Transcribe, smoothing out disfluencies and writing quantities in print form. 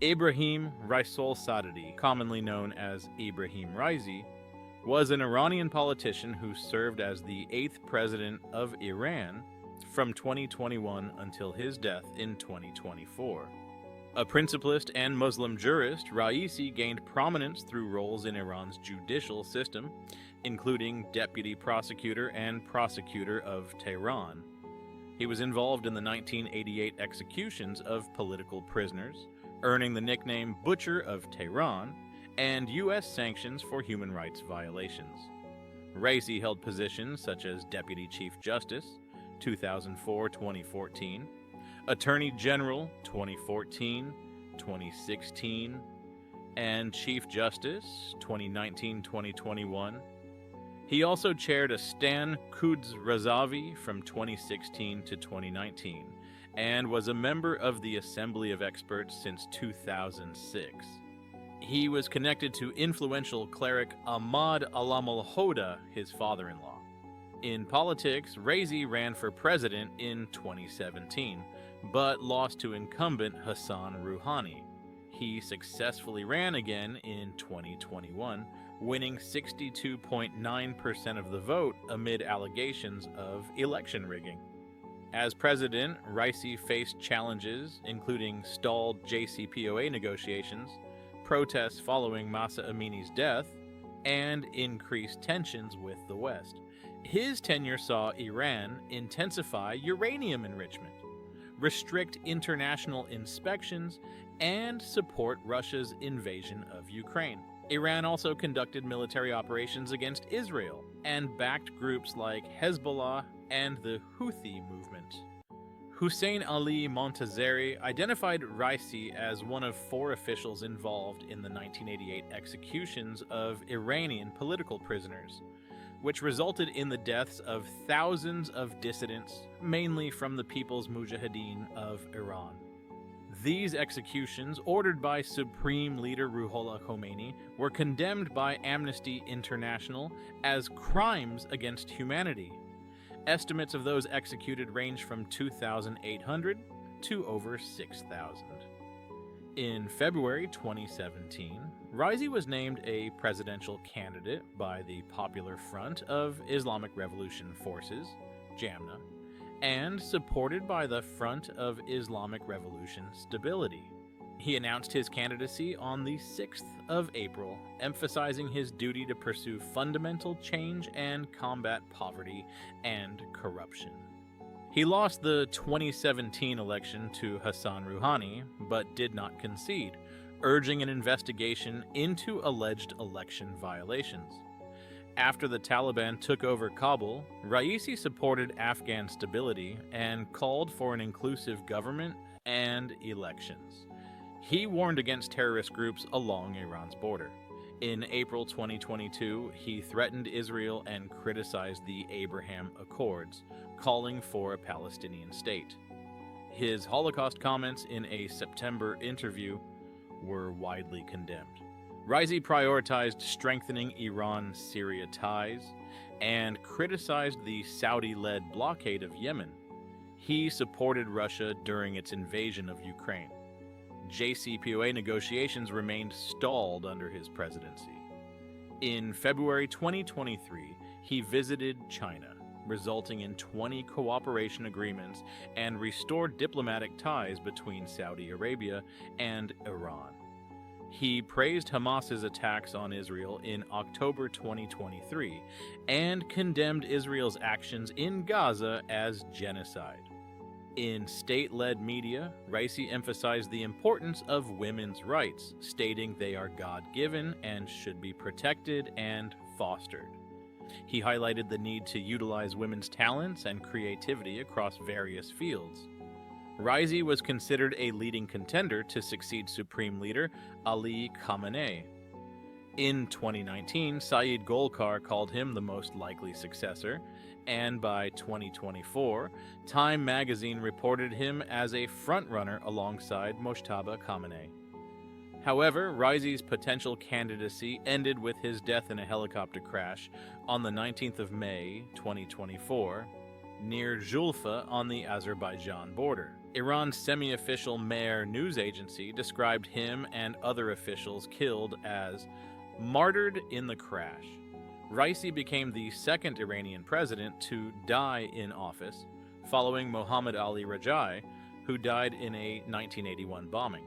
Ebrahim Raisi, commonly known as Ebrahim Raisi, was an Iranian politician who served as the 8th president of Iran from 2021 until his death in 2024. A principlist and Muslim jurist, Raisi gained prominence through roles in Iran's judicial system, including deputy prosecutor and prosecutor of Tehran. He was involved in the 1988 executions of political prisoners, earning the nickname Butcher of Tehran, and U.S. sanctions for human rights violations. Raisi held positions such as Deputy Chief Justice, 2004-2014, Attorney General, 2014, 2016, and Chief Justice, 2019-2021. He also chaired a Stan Quds Razavi from 2016 to 2019, and was a member of the Assembly of Experts since 2006. He was connected to influential cleric Ahmad Alamul-Hoda, his father-in-law. In politics, Raisi ran for president in 2017, but lost to incumbent Hassan Rouhani. He successfully ran again in 2021, winning 62.9% of the vote amid allegations of election rigging. As president, Raisi faced challenges including stalled JCPOA negotiations, protests following Mahsa Amini's death, and increased tensions with the West. His tenure saw Iran intensify uranium enrichment, restrict international inspections, and support Russia's invasion of Ukraine. Iran also conducted military operations against Israel and backed groups like Hezbollah and the Houthi movement. Hussein Ali Montazeri identified Raisi as one of 4 officials involved in the 1988 executions of Iranian political prisoners, which resulted in the deaths of thousands of dissidents, mainly from the People's Mujahideen of Iran. These executions, ordered by Supreme Leader Ruhollah Khomeini, were condemned by Amnesty International as crimes against humanity. Estimates of those executed range from 2,800 to over 6,000. In February 2017, Raisi was named a presidential candidate by the Popular Front of Islamic Revolution Forces, JAMNA, and supported by the Front of Islamic Revolution Stability. He announced his candidacy on the 6th of April, emphasizing his duty to pursue fundamental change and combat poverty and corruption. He lost the 2017 election to Hassan Rouhani, but did not concede, urging an investigation into alleged election violations. After the Taliban took over Kabul, Raisi supported Afghan stability and called for an inclusive government and elections. He warned against terrorist groups along Iran's border. In April 2022, he threatened Israel and criticized the Abraham Accords, calling for a Palestinian state. His Holocaust comments in a September interview were widely condemned. Raisi prioritized strengthening Iran-Syria ties and criticized the Saudi-led blockade of Yemen. He supported Russia during its invasion of Ukraine. JCPOA negotiations remained stalled under his presidency. In February 2023, he visited China, resulting in 20 cooperation agreements and restored diplomatic ties between Saudi Arabia and Iran. He praised Hamas's attacks on Israel in October 2023 and condemned Israel's actions in Gaza as genocide. In state-led media, Raisi emphasized the importance of women's rights, stating they are God-given and should be protected and fostered. He highlighted the need to utilize women's talents and creativity across various fields. Raisi was considered a leading contender to succeed Supreme Leader Ali Khamenei. In 2019, Saeed Golkar called him the most likely successor, and by 2024, Time magazine reported him as a frontrunner alongside Mojtaba Khamenei. However, Raisi's potential candidacy ended with his death in a helicopter crash on the 19th of May, 2024, near Julfa on the Azerbaijan border. Iran's semi-official Mehr news agency described him and other officials killed as martyred in the crash. Raisi became the second Iranian president to die in office, following Mohammad Ali Rajai, who died in a 1981 bombing.